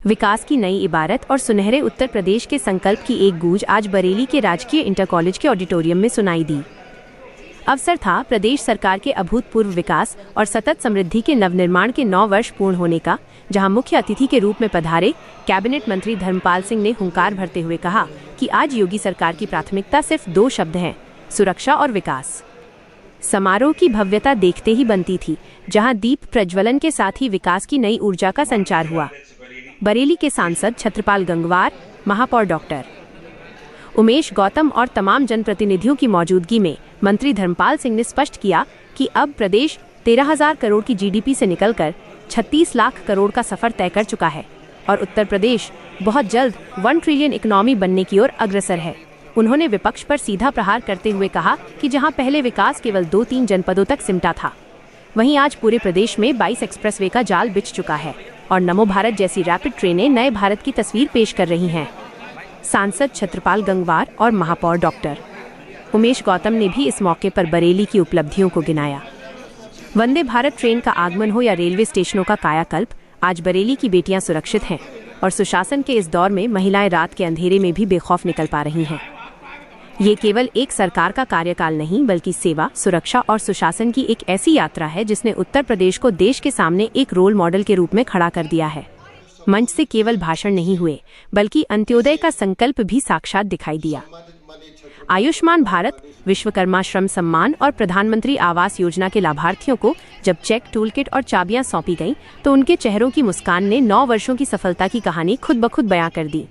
विकास की नई इबारत और सुनहरे उत्तर प्रदेश के संकल्प की एक गूंज आज बरेली के राजकीय इंटर कॉलेज के ऑडिटोरियम में सुनाई दी। अवसर था प्रदेश सरकार के अभूतपूर्व विकास और सतत समृद्धि के नवनिर्माण के 9 वर्ष पूर्ण होने का, जहां मुख्य अतिथि के रूप में पधारे कैबिनेट मंत्री धर्मपाल सिंह ने हुंकार भरते हुए कहा कि आज योगी सरकार की प्राथमिकता सिर्फ 2 शब्द हैं, सुरक्षा और विकास। समारोह की भव्यता देखते ही बनती थी, जहां दीप प्रज्वलन के साथ ही विकास की नई ऊर्जा का संचार हुआ। बरेली के सांसद छत्रपाल गंगवार, महापौर डॉक्टर उमेश गौतम और तमाम जनप्रतिनिधियों की मौजूदगी में मंत्री धर्मपाल सिंह ने स्पष्ट किया कि अब प्रदेश 13,000 करोड़ की जीडीपी से निकलकर 36 लाख करोड़ का सफर तय कर चुका है और उत्तर प्रदेश बहुत जल्द 1 ट्रिलियन इकोनॉमी बनने की ओर अग्रसर है। उन्होंने विपक्ष पर सीधा प्रहार करते हुए कहा कि जहां पहले विकास केवल 2-3 जनपदों तक सिमटा था, वहीं आज पूरे प्रदेश में 22 एक्सप्रेसवे का जाल बिछ चुका है और नमो भारत जैसी रैपिड ट्रेनें नए भारत की तस्वीर पेश कर रही हैं। सांसद छत्रपाल गंगवार और महापौर डॉक्टर उमेश गौतम ने भी इस मौके पर बरेली की उपलब्धियों को गिनाया। वंदे भारत ट्रेन का आगमन हो या रेलवे स्टेशनों का कायाकल्प, आज बरेली की बेटियां सुरक्षित हैं और सुशासन के इस दौर में महिलाएं रात के अंधेरे में भी बेखौफ निकल पा रही हैं। ये केवल एक सरकार का कार्यकाल नहीं, बल्कि सेवा, सुरक्षा और सुशासन की एक ऐसी यात्रा है जिसने उत्तर प्रदेश को देश के सामने एक रोल मॉडल के रूप में खड़ा कर दिया है। मंच से केवल भाषण नहीं हुए, बल्कि अंत्योदय का संकल्प भी साक्षात दिखाई दिया। आयुष्मान भारत, विश्वकर्मा श्रम सम्मान और प्रधानमंत्री आवास योजना के लाभार्थियों को जब चेक, टूलकिट और चाबियां सौंपी गईं, तो उनके चेहरों की मुस्कान ने 9 वर्षों की सफलता की कहानी खुद ब खुद बयां कर दी।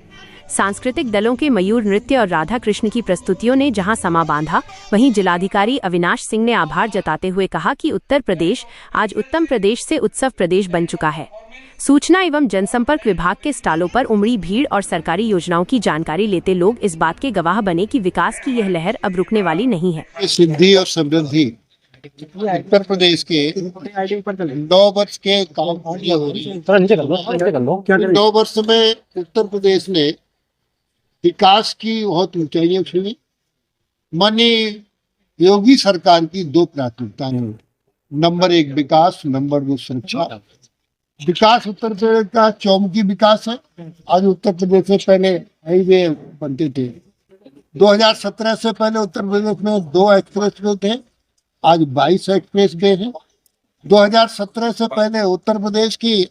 सांस्कृतिक दलों के मयूर नृत्य और राधा कृष्ण की प्रस्तुतियों ने जहां समा बांधा, वहीं जिलाधिकारी अविनाश सिंह ने आभार जताते हुए कहा कि उत्तर प्रदेश आज उत्तम प्रदेश से उत्सव प्रदेश बन चुका है। सूचना एवं जनसंपर्क विभाग के स्टॉलों पर उमड़ी भीड़ और सरकारी योजनाओं की जानकारी लेते लोग इस बात के गवाह बने कि विकास की यह लहर अब रुकने वाली नहीं है। सिद्धि और समृद्धि उत्तर प्रदेश के 9 वर्ष के काम पूरी हो रही है। 9 वर्ष में उत्तर प्रदेश ने विकास की बहुत ऊंचाइयां छुई। माननीय योगी सरकार की 2 प्राथमिकताएं हैं, नंबर 1 विकास, नंबर 2 सुरक्षा। विकास उत्तर प्रदेश का चौमुखी विकास है। आज उत्तर प्रदेश से पहले हाईवे बनते थे। 2017 से पहले उत्तर प्रदेश में 2 एक्सप्रेसवे थे, आज 22 एक्सप्रेसवे हैं। 2017 से पहले उत्तर प्रदेश की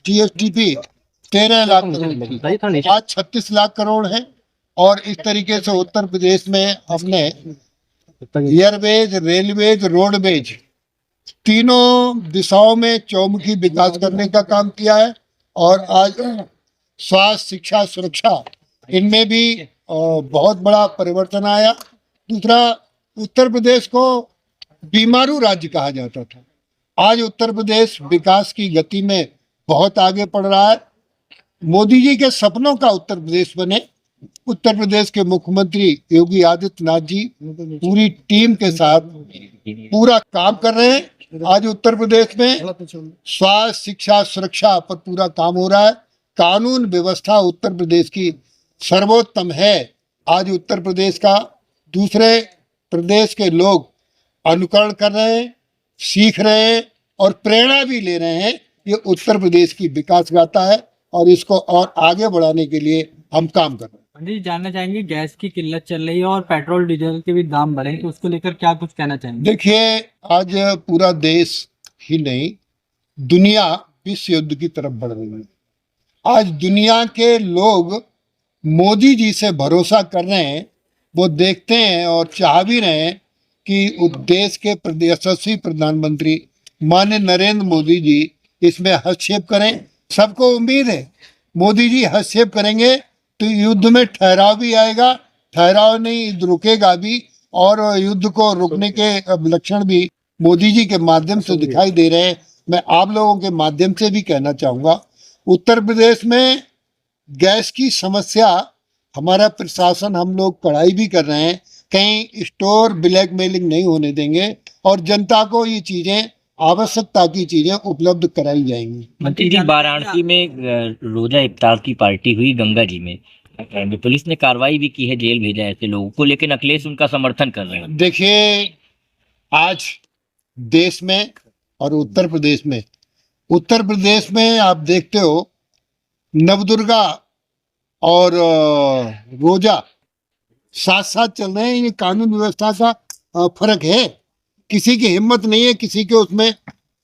जीएसडीपी 13 लाख करोड़ थी, आज 36 लाख करोड़ है। और इस तरीके से उत्तर प्रदेश में हमने एयरवेज, रेलवेज, रोडवेज तीनों दिशाओं में चौमुखी विकास करने का काम किया है। और आज स्वास्थ्य, शिक्षा, सुरक्षा, इनमें भी बहुत बड़ा परिवर्तन आया। दूसरा, उत्तर प्रदेश को बीमारू राज्य कहा जाता था, आज उत्तर प्रदेश विकास की गति में बहुत आगे बढ़ रहा है। मोदी जी के सपनों का उत्तर प्रदेश बने। उत्तर प्रदेश के मुख्यमंत्री योगी आदित्यनाथ जी पूरी टीम के साथ पूरा काम कर रहे हैं। आज उत्तर प्रदेश में स्वास्थ्य, शिक्षा, सुरक्षा पर पूरा काम हो रहा है। कानून व्यवस्था उत्तर प्रदेश की सर्वोत्तम है। आज उत्तर प्रदेश का दूसरे प्रदेश के लोग अनुकरण कर रहे हैं, सीख रहे हैं और प्रेरणा भी ले रहे हैं। ये उत्तर प्रदेश की विकास गाथा है और इसको और आगे बढ़ाने के लिए हम काम कर रहे हैं। जी, जानना चाहेंगे, गैस की किल्लत चल रही है और पेट्रोल डीजल के भी दाम बढ़े, तो उसको लेकर क्या कुछ कहना चाहेंगे? देखिए, आज पूरा देश ही नहीं, दुनिया विश्व युद्ध की तरफ बढ़ रही है। आज दुनिया के लोग मोदी जी से भरोसा कर रहे हैं। वो देखते हैं और चाह भी रहे हैं कि उस देश के यशस्वी प्रधानमंत्री माननीय नरेंद्र मोदी जी इसमें हस्तक्षेप करें। सबको उम्मीद है मोदी जी हस्तक्षेप करेंगे तो युद्ध में ठहराव भी आएगा, ठहराव नहीं युद्ध रुकेगा भी, और युद्ध को रोकने के लक्षण भी मोदी जी के माध्यम से दिखाई दे रहे हैं। मैं आप लोगों के माध्यम से भी कहना चाहूँगा, उत्तर प्रदेश में गैस की समस्या, हमारा प्रशासन, हम लोग कड़ाई भी कर रहे हैं, कहीं स्टोर ब्लैकमेलिंग नहीं होने देंगे और जनता को ये चीज़ें, आवश्यकता की चीजें उपलब्ध कराई जाएंगी। मंत्री जी, वाराणसी में रोजा इफ्तार की पार्टी हुई गंगा जी में, पुलिस ने कार्रवाई भी की है, जेल भेजा है ऐसे लोगों को, लेकिन अखिलेश उनका समर्थन कर रहे हैं। देखिए, आज देश में और उत्तर प्रदेश में आप देखते हो नवदुर्गा और रोजा साथ साथ चल रहे हैं। ये कानून व्यवस्था का फर्क है। किसी की हिम्मत नहीं है किसी के उसमें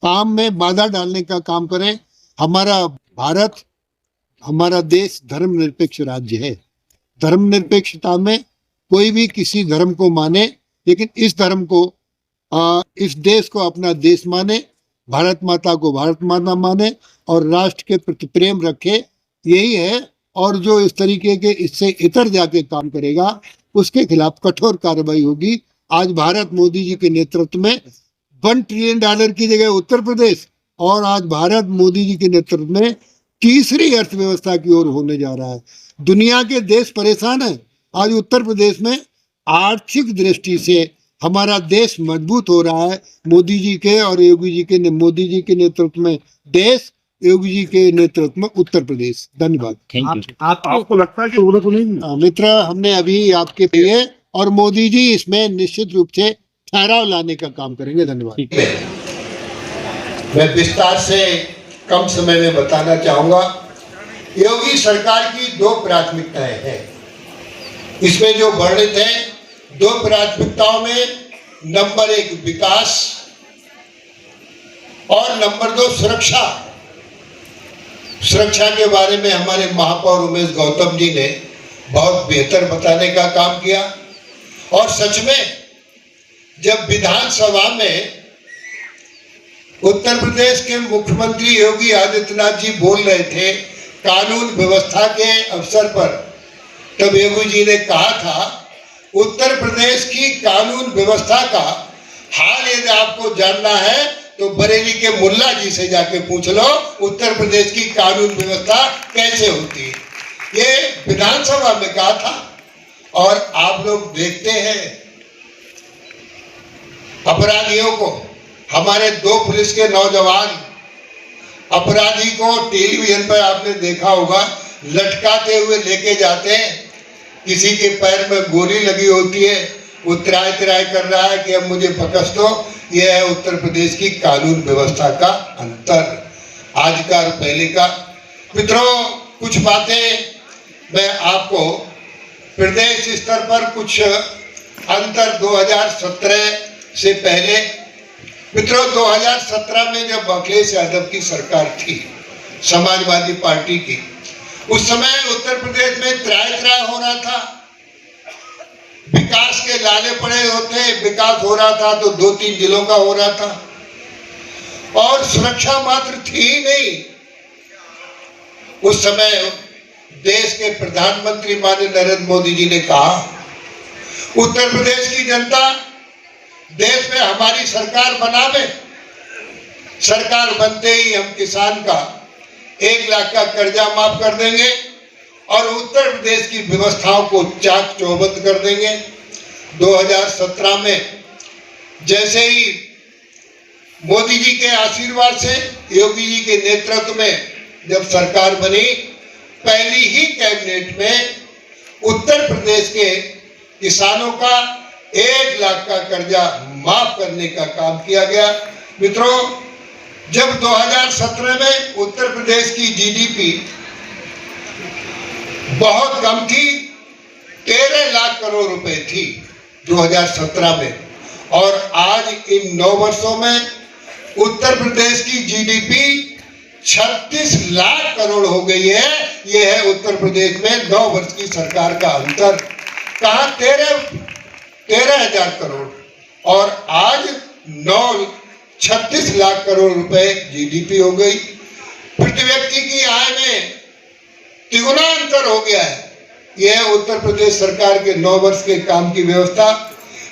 काम में बाधा डालने का काम करें। हमारा भारत, हमारा देश धर्मनिरपेक्ष राज्य है। धर्मनिरपेक्षता में कोई भी किसी धर्म को माने, लेकिन इस धर्म को इस देश को अपना देश माने, भारत माता को भारत माता माने और राष्ट्र के प्रति प्रेम रखे, यही है। और जो इस तरीके के इससे इतर जाके काम करेगा उसके खिलाफ कठोर कार्रवाई होगी। आज भारत मोदी जी के नेतृत्व में $1 ट्रिलियन की जगह उत्तर प्रदेश, और आज भारत मोदी जी के नेतृत्व में तीसरी अर्थव्यवस्था की ओर होने जा रहा है। दुनिया के देश परेशान है, आज उत्तर प्रदेश में आर्थिक दृष्टि से हमारा देश मजबूत हो रहा है। मोदी जी के और योगी जी के मोदी जी के नेतृत्व में देश, योगी जी के नेतृत्व में उत्तर प्रदेश। धन्यवाद। Thank you. आपको लगता है कि वो तो नहीं मित्र, हमने अभी आपके लिए और मोदी जी इसमें निश्चित रूप से ठहराव लाने का काम करेंगे। धन्यवाद। मैं विस्तार से कम समय में बताना चाहूंगा। योगी सरकार की 2 प्राथमिकताएं हैं। इसमें जो वर्णित है 2 प्राथमिकताओं में नंबर 1 विकास और नंबर 2 सुरक्षा। सुरक्षा के बारे में हमारे महापौर उमेश गौतम जी ने बहुत बेहतर बताने का काम किया। और सच में जब विधानसभा में उत्तर प्रदेश के मुख्यमंत्री योगी आदित्यनाथ जी बोल रहे थे कानून व्यवस्था के अवसर पर, तब योगी जी ने कहा था उत्तर प्रदेश की कानून व्यवस्था का हाल यदि आपको जानना है तो बरेली के मुल्ला जी से जाके पूछ लो उत्तर प्रदेश की कानून व्यवस्था कैसे होती है। ये विधानसभा में कहा था। और आप लोग देखते हैं अपराधियों को, हमारे 2 पुलिस के नौजवान अपराधी को टेलीविजन पर आपने देखा होगा लटकाते हुए लेके जाते हैं। किसी के पैर में गोली लगी होती है, वो त्राय त्राय कर रहा है कि अब मुझे पकड़ दो। यह है उत्तर प्रदेश की कानून व्यवस्था का अंतर, आज का और पहले का। मित्रों, कुछ बातें मैं आपको प्रदेश स्तर पर कुछ अंतर 2017 से पहले। मित्रों, 2017 में जब अखिलेश यादव की सरकार थी समाजवादी पार्टी की, उस समय उत्तर प्रदेश में त्राय त्राय हो रहा था, विकास के लाले पड़े होते, विकास हो रहा था तो 2-3 जिलों का हो रहा था और सुरक्षा मात्र थी ही नहीं। उस समय देश के प्रधानमंत्री माननीय नरेंद्र मोदी जी ने कहा उत्तर प्रदेश की जनता देश में हमारी सरकार बनावे, सरकार बनते ही हम किसान का 1 लाख का कर्जा माफ कर देंगे और उत्तर प्रदेश की व्यवस्थाओं को चाक चौबंद कर देंगे। 2017 में जैसे ही मोदी जी के आशीर्वाद से योगी जी के नेतृत्व में जब सरकार बनी, पहली ही कैबिनेट में उत्तर प्रदेश के किसानों का 1 लाख का कर्जा माफ करने का काम किया गया। मित्रों, जब 2017 में उत्तर प्रदेश की जीडीपी बहुत कम थी, 13 लाख करोड़ रुपए थी 2017 में, और आज इन 9 वर्षों में उत्तर प्रदेश की जीडीपी 36 लाख करोड़ हो गई है। यह है उत्तर प्रदेश में 9 वर्ष की सरकार का अंतर। कहा 13,000 करोड़ और आज 36 लाख करोड़ रुपए जीडीपी हो गई। प्रति व्यक्ति की आय में तिगुना अंतर हो गया है। यह है उत्तर प्रदेश सरकार के 9 वर्ष के काम की व्यवस्था।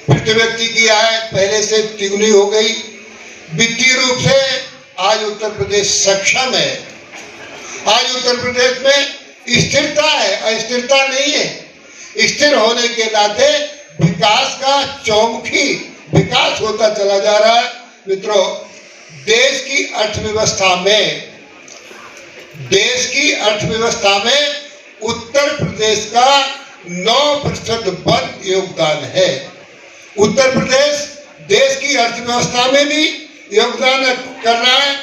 प्रति व्यक्ति की आय पहले से तिगुनी हो गई। वित्तीय रूप से आज उत्तर प्रदेश सक्षम है। आज उत्तर प्रदेश में स्थिरता है, अस्थिरता नहीं है। स्थिर होने के नाते विकास का चौमुखी विकास होता चला जा रहा है। मित्रों, देश की अर्थव्यवस्था में उत्तर प्रदेश का 9% वन योगदान है। उत्तर प्रदेश देश की अर्थव्यवस्था में भी योगदान कर रहा है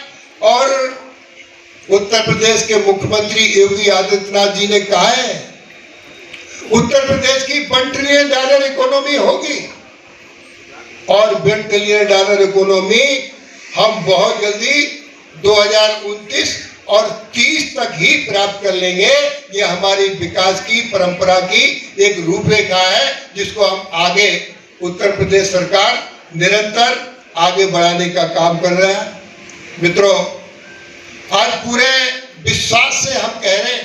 और उत्तर प्रदेश के मुख्यमंत्री योगी आदित्यनाथ जी ने कहा है, उत्तर प्रदेश की $1 ट्रिलियन इकोनॉमी होगी और $1 ट्रिलियन इकोनॉमी हम बहुत जल्दी 2029 और 30 तक ही प्राप्त कर लेंगे। ये हमारी विकास की परंपरा की एक रूपरेखा है जिसको हम आगे उत्तर प्रदेश सरकार निरंतर आगे बढ़ाने का काम कर रहे हैं। मित्रों, आज पूरे विश्वास से हम कह रहे हैं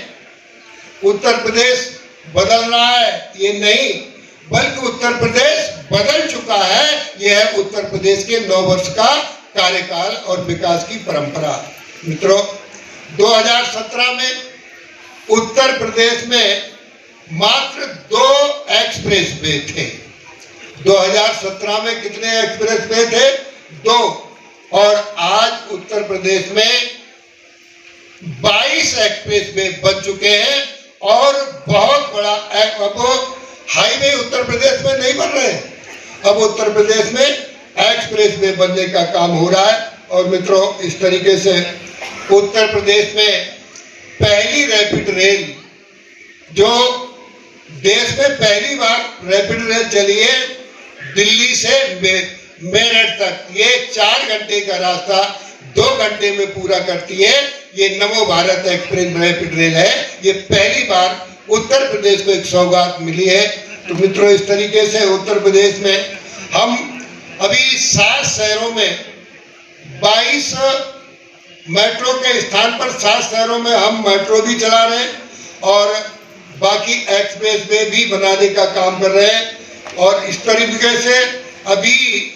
उत्तर प्रदेश बदल रहा है, ये नहीं बल्कि उत्तर प्रदेश बदल चुका है। यह है उत्तर प्रदेश के 9 वर्ष का कार्यकाल और विकास की परंपरा। मित्रों, 2017 में उत्तर प्रदेश में मात्र 2 एक्सप्रेस वे थे। 2017 में कितने एक्सप्रेस वे थे? 2। और आज उत्तर प्रदेश में 22 एक्सप्रेस वे बन चुके हैं और बहुत बड़ा अब हाईवे उत्तर प्रदेश में नहीं बन रहे, अब उत्तर प्रदेश में एक्सप्रेस वे बनने का काम हो रहा है। और मित्रों, इस तरीके से उत्तर प्रदेश में पहली रैपिड रेल, जो देश में पहली बार रैपिड रेल चली है दिल्ली से मेरठ तक, ये 4 घंटे का रास्ता 2 घंटे में पूरा करती है। ये नमो भारत एक्सप्रेस रैपिड रेल है। ये पहली बार उत्तर प्रदेश को एक सौगात मिली है। तो मित्रों, इस तरीके से उत्तर प्रदेश में हम अभी 7 शहरों में 22 मेट्रो के स्थान पर 7 शहरों में हम मेट्रो भी चला रहे हैं और बाकी एक्सप्रेस वे भी बनाने का काम कर रहे हैं। और इस तरीके से अभी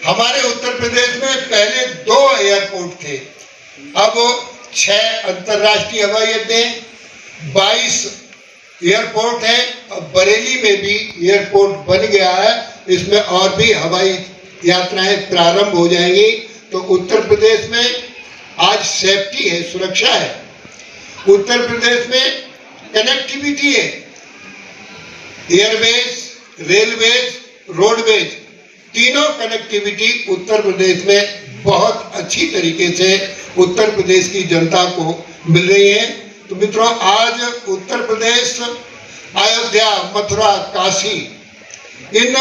हमारे उत्तर प्रदेश में पहले 2 एयरपोर्ट थे, अब 6 अंतर्राष्ट्रीय हवाई अड्डे, 22 एयरपोर्ट है। अब बरेली में भी एयरपोर्ट बन गया है, इसमें और भी हवाई यात्राएं प्रारंभ हो जाएंगी। तो उत्तर प्रदेश में आज सेफ्टी है, सुरक्षा है। उत्तर प्रदेश में कनेक्टिविटी है, एयरवेज, रेलवेज, रोडवेज, तीनों कनेक्टिविटी उत्तर प्रदेश में बहुत अच्छी तरीके से उत्तर प्रदेश की जनता को मिल रही है। तो मित्रों, आज उत्तर प्रदेश अयोध्या, मथुरा, काशी, इन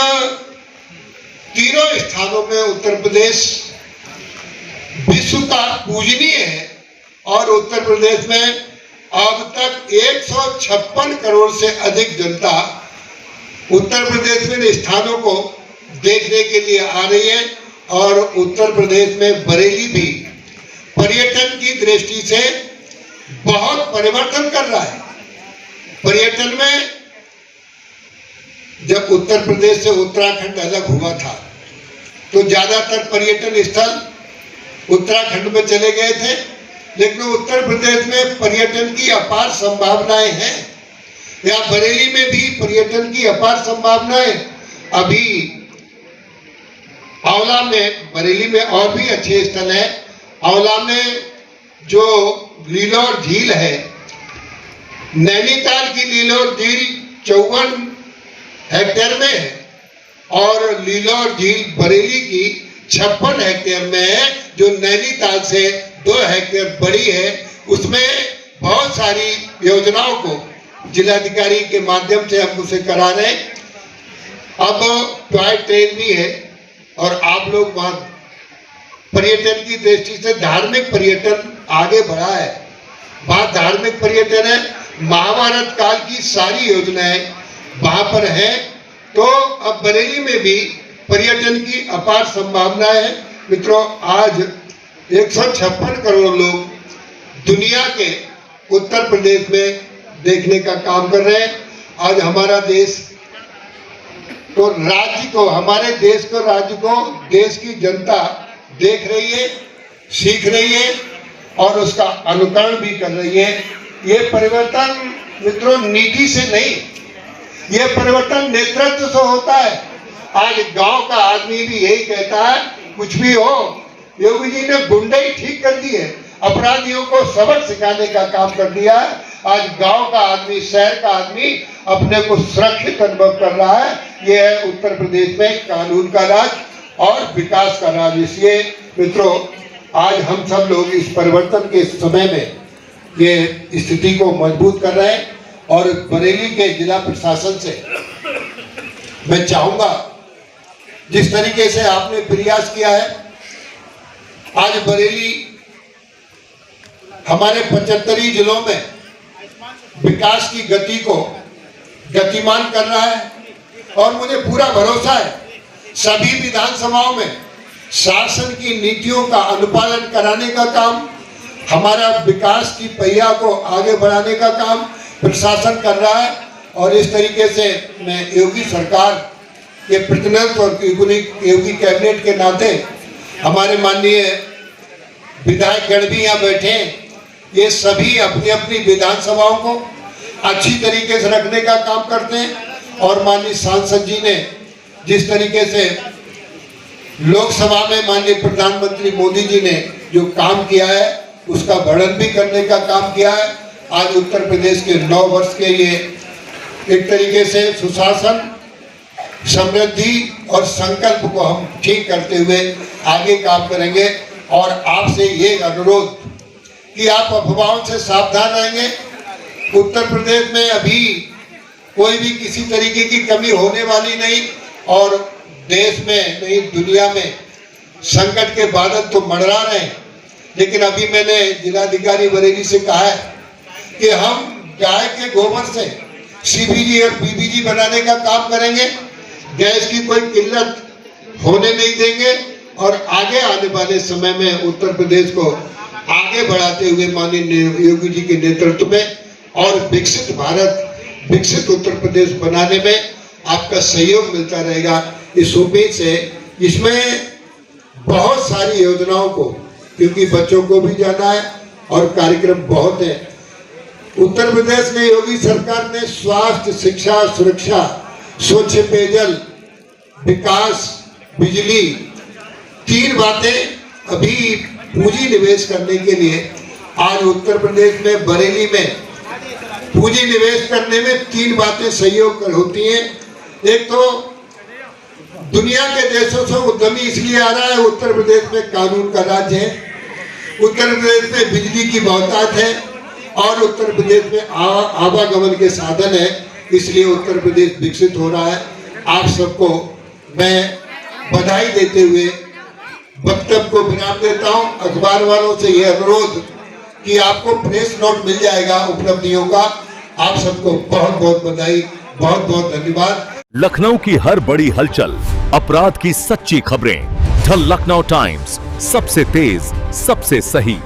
तीनों स्थानों में उत्तर प्रदेश विश्व का पूजनीय है। और उत्तर प्रदेश में अब तक 156 करोड़ से अधिक जनता उत्तर प्रदेश में स्थानों को देखने के लिए आ रही है। और उत्तर प्रदेश में बरेली भी पर्यटन की दृष्टि से बहुत परिवर्तन कर रहा है। पर्यटन में जब उत्तर प्रदेश से उत्तराखंड अलग हुआ था तो ज्यादातर पर्यटन स्थल उत्तराखंड में चले गए थे, लेकिन उत्तर प्रदेश में पर्यटन की अपार संभावनाएं हैं। या बरेली में भी पर्यटन की अपार संभावनाएं। अभी आंवला में, बरेली में और भी अच्छे स्थल हैं। आंवला में जो लीलोर झील है, नैनीताल की लीलोर झील 54 हेक्टेयर में है और लीलोर झील बरेली की 56 हेक्टेयर में है, जो नैनीताल से 2 हेक्टेयर बड़ी है। उसमें बहुत सारी योजनाओं को जिलाधिकारी के माध्यम से हम उसे करा रहे हैं। अब टॉय ट्रेन भी है और आप लोग वहाँ पर्यटन की दृष्टि से धार्मिक पर्यटन आगे बढ़ा है। वहाँ धार्मिक पर्यटन है, महाभारत काल की सारी योजनाएं वहाँ पर है। तो अब बरेली में भी पर्यटन की अपार संभावनाएं है। मित्रों, आज 156 करोड़ लोग दुनिया के उत्तर प्रदेश में देखने का काम कर रहे हैं। आज हमारा देश तो राज्य को, हमारे देश को, राज्य को देश की जनता देख रही है, सीख रही है और उसका अनुकरण भी कर रही है। ये परिवर्तन मित्रों नीति से नहीं, ये परिवर्तन नेतृत्व से होता है। आज गांव का आदमी भी यही कहता है, कुछ भी हो, योगी जी ने गुंडे ठीक कर दी है, अपराधियों को सबक सिखाने का काम कर दिया है। आज गांव का आदमी, शहर का आदमी अपने को सुरक्षित अनुभव कर रहा है। यह है उत्तर प्रदेश में कानून का राज और विकास का राज। इसलिए मित्रों, आज हम सब लोग इस परिवर्तन के समय में ये स्थिति को मजबूत कर रहे हैं। और बरेली के जिला प्रशासन से मैं चाहूंगा, जिस तरीके से आपने प्रयास किया है, आज बरेली हमारे 75 जिलों में विकास की गति को गतिमान कर रहा है। और मुझे पूरा भरोसा है सभी विधानसभाओं में शासन की नीतियों का अनुपालन कराने का काम, हमारा विकास की पहिया को आगे बढ़ाने का काम प्रशासन कर रहा है। और इस तरीके से मैं योगी सरकार के प्रतिनिधित्व और योगी कैबिनेट के नाते हमारे माननीय विधायक गण भी यहाँ बैठे हैं, ये सभी अपनी अपनी विधानसभाओं को अच्छी तरीके से रखने का काम करते हैं। और माननीय सांसद जी ने जिस तरीके से लोकसभा में माननीय प्रधानमंत्री मोदी जी ने जो काम किया है उसका वर्णन भी करने का काम किया है। आज उत्तर प्रदेश के 9 वर्ष के ये एक तरीके से सुशासन, समृद्धि और संकल्प को हम ठीक करते हुए आगे काम करेंगे। और आपसे ये अनुरोध कि आप अफवाहों से सावधान रहेंगे। उत्तर प्रदेश में अभी कोई भी किसी तरीके की कमी होने वाली नहीं। और देश में नहीं दुनिया में संकट के बादल तो मंडरा रहे हैं, लेकिन अभी मैंने जिलाधिकारी बरेली से कहा है कि हम गाय के गोबर से सीबीजी और पीबीजी बनाने का काम करेंगे। गैस की कोई किल्लत होने नहीं देंगे। और आगे आने वाले समय में उत्तर प्रदेश को आगे बढ़ाते हुए माननीय योगी जी के नेतृत्व में और विकसित भारत, विकसित उत्तर प्रदेश बनाने में आपका सहयोग मिलता रहेगा। इस उम्मीद से इसमें बहुत सारी योजनाओं को, क्योंकि बच्चों को भी जाना है और कार्यक्रम बहुत है। उत्तर प्रदेश में योगी सरकार ने स्वास्थ्य, शिक्षा, सुरक्षा, स्वच्छ पेयजल, विकास, बिजली, 3 बातें अभी पूंजी निवेश करने के लिए आज उत्तर प्रदेश में बरेली में पूंजी निवेश करने में 3 बातें सहयोग होती हैं। एक तो दुनिया के देशों से उद्यमी इसलिए आ रहा है, उत्तर प्रदेश में कानून का राज्य है, उत्तर प्रदेश में बिजली की बहुतायत है और उत्तर प्रदेश में आवागमन के साधन है, इसलिए उत्तर प्रदेश विकसित हो रहा है। आप सबको मैं बधाई देते हुए वक्तव्य को विराम देता हूँ। अखबार वालों से यह अनुरोध कि आपको प्रेस नोट मिल जाएगा उपलब्धियों का। आप सबको बहुत बहुत बधाई, बहुत बहुत धन्यवाद। लखनऊ की हर बड़ी हलचल, अपराध की सच्ची खबरें, द लखनऊ टाइम्स, सबसे तेज, सबसे सही।